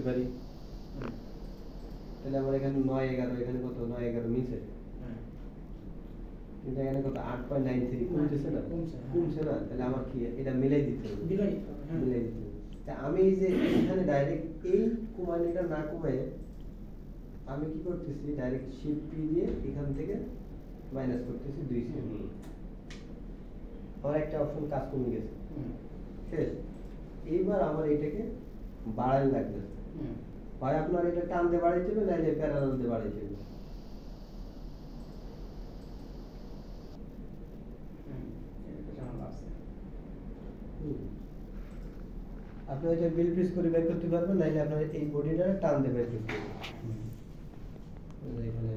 পারি, তাহলে আমার এখানে 9-11, এখানে কত 9-11 মিলছে, কিন্তু এখানে কত 8.93 কমতেছে না, কমছে না, তাহলে আমার কি এটা মিলাই দিতে হবে, মিলাই দিতে হবে। তা আমি এই যে এখানে ডাইরেক্ট এই কমানিটা না কমায় আমি কি করতেছি, ডাইরেক্ট শিফট পি দিয়ে এখান থেকে মাইনাস করতেছি 2 সেমি, আমার একটা অপশন কাজ কমে গেছে, শেষ। এইবার আমার এটাকে বাড়ানো লাগবে, ভাই আপনার এটা টান দিয়ে বাড়াইতে হবে, নাইলে প্যারালাল দিয়ে বাড়াইতে হবে। আপনি এটা বিল পিস করে বের করতে পারবেন, নাইলে আপনার এই বডিটা টান দিয়ে বের করতে হবে। এখানে